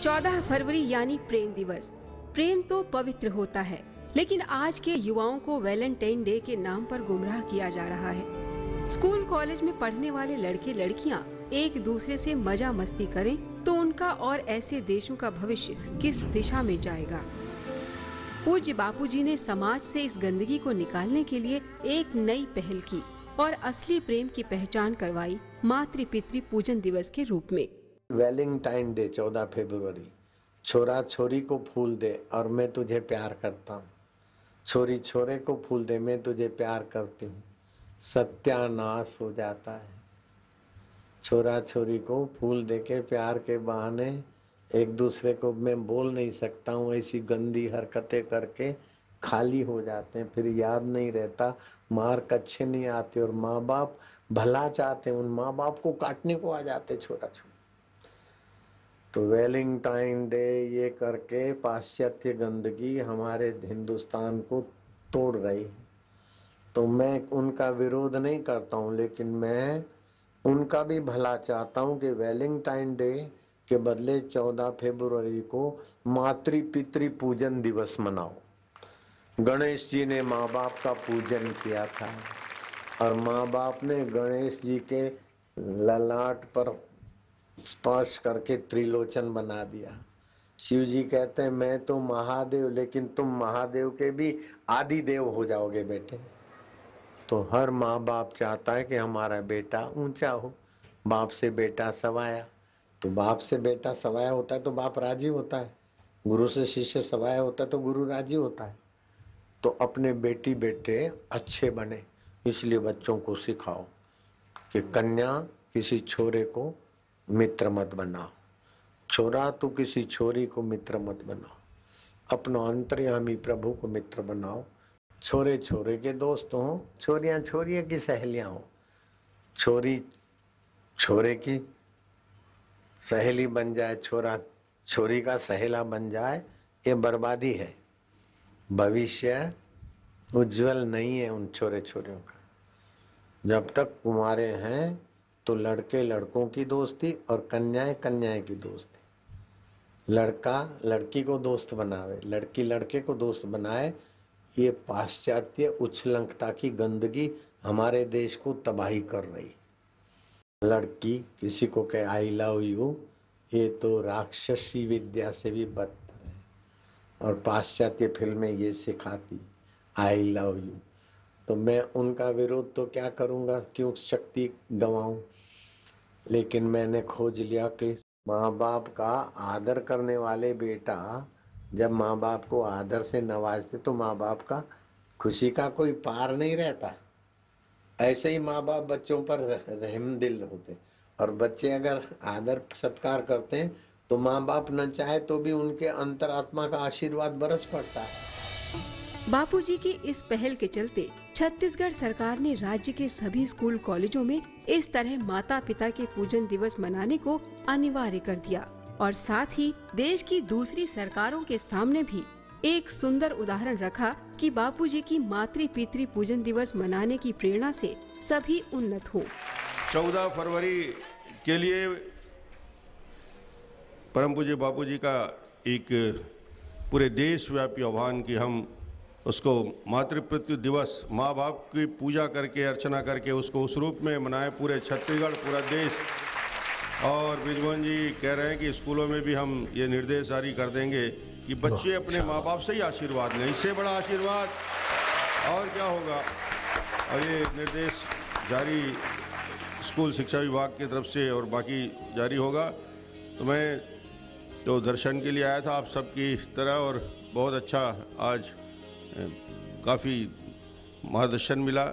14 फरवरी यानी प्रेम दिवस। प्रेम तो पवित्र होता है, लेकिन आज के युवाओं को वैलेंटाइन डे के नाम पर गुमराह किया जा रहा है। स्कूल कॉलेज में पढ़ने वाले लड़के लड़कियां एक दूसरे से मजा मस्ती करें तो उनका और ऐसे देशों का भविष्य किस दिशा में जाएगा। पूज्य बापूजी ने समाज से इस गंदगी को निकालने के लिए एक नई पहल की और असली प्रेम की पहचान करवाई मातृ पितृ पूजन दिवस के रूप में। वैलेंटाइन डे 14 फरवरी। छोरा छोरी को फूल दे और मैं तुझे प्यार करता हूँ, छोरी छोरे को फूल दे मैं तुझे प्यार करती हूँ, सत्यानाश हो जाता है। छोरा छोरी को फूल दे के प्यार के बहाने एक दूसरे को मैं बोल नहीं सकता हूँ, ऐसी गंदी हरकतें करके खाली हो जाते हैं। फिर याद नहीं रहता, मार कच्छे नहीं आते और माँ बाप भला चाहते हैं, उन माँ बाप को काटने को आ जाते छोरा छोरी। तो वैलेंटाइन डे ये करके पाश्चात्य गंदगी हमारे हिंदुस्तान को तोड़ रही है। तो मैं उनका विरोध नहीं करता हूँ, लेकिन मैं उनका भी भला चाहता हूँ कि वैलेंटाइन डे के बदले 14 फरवरी को मातृ पितृ पूजन दिवस मनाओ। गणेश जी ने माँ बाप का पूजन किया था और माँ बाप ने गणेश जी के ललाट पर स्पर्श करके त्रिलोचन बना दिया। शिव जी कहते हैं मैं तो महादेव, लेकिन तुम महादेव के भी आदि देव हो जाओगे बेटे। तो हर माँ बाप चाहता है कि हमारा बेटा ऊंचा हो। बाप से बेटा सवाया, तो बाप से बेटा सवाया होता है तो बाप राजी होता है, गुरु से शिष्य सवाया होता है तो गुरु राजी होता है। तो अपने बेटी बेटे अच्छे बने, इसलिए बच्चों को सिखाओ कि कन्या किसी छोरे को मित्र मत बनाओ, छोरा तो किसी छोरी को मित्र मत बनाओ, अपना अंतर्यामी प्रभु को मित्र बनाओ। छोरे छोरे के दोस्त हों, छोरियां छोरियों की सहेलियां हों, छोरी छोरे की सहेली बन जाए, छोरा छोरी का सहेला बन जाए, ये बर्बादी है। भविष्य उज्जवल नहीं है उन छोरे छोरियों का। जब तक कुंवारे हैं तो लड़के लड़कों की दोस्ती और कन्याएं कन्याएं की दोस्ती। लड़का लड़की को दोस्त बनावे, लड़की लड़के को दोस्त बनाए। ये पाश्चात्य उच्छृंखलता की गंदगी हमारे देश को तबाही कर रही। लड़की किसी को कहे आई लव यू, ये तो राक्षसी विद्या से भी बदतर है। और पाश्चात्य फिल्में ये सिखाती आई लव यू। तो मैं उनका विरोध तो क्या करूँगा, क्यों शक्ति गंवाऊँ। लेकिन मैंने खोज लिया कि माँ बाप का आदर करने वाले बेटा जब माँ बाप को आदर से नवाजते तो माँ बाप का खुशी का कोई पार नहीं रहता। ऐसे ही माँ बाप बच्चों पर रहम दिल होते, और बच्चे अगर आदर सत्कार करते हैं तो माँ बाप न चाहे तो भी उनके अंतरात्मा का आशीर्वाद बरस पड़ता है। बापूजी की इस पहल के चलते छत्तीसगढ़ सरकार ने राज्य के सभी स्कूल कॉलेजों में इस तरह माता पिता के पूजन दिवस मनाने को अनिवार्य कर दिया और साथ ही देश की दूसरी सरकारों के सामने भी एक सुंदर उदाहरण रखा कि बापूजी की मातृ पितृ पूजन दिवस मनाने की प्रेरणा से सभी उन्नत हों। 14 फरवरी के लिए परम पूज्य बापूजी का एक पूरे देशव्यापी आह्वान कि हम उसको मातृ पितृ दिवस माँ बाप की पूजा करके अर्चना करके उसको उस रूप में मनाएं, पूरे छत्तीसगढ़ पूरा देश। और ब्रिजमोहन जी कह रहे हैं कि स्कूलों में भी हम ये निर्देश जारी कर देंगे कि बच्चे अपने माँ बाप से ही आशीर्वाद लें, इससे बड़ा आशीर्वाद और क्या होगा। और ये निर्देश जारी स्कूल शिक्षा विभाग की तरफ से और बाकी जारी होगा। तो मैं तो दर्शन के लिए आया था आप सबकी तरह, और बहुत अच्छा आज काफी मार्गदर्शन मिला।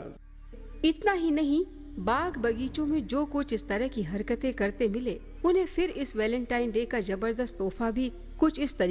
इतना ही नहीं, बाग बगीचों में जो कुछ इस तरह की हरकतें करते मिले, उन्हें फिर इस वैलेंटाइन डे का जबरदस्त तोहफा भी कुछ इस तरीके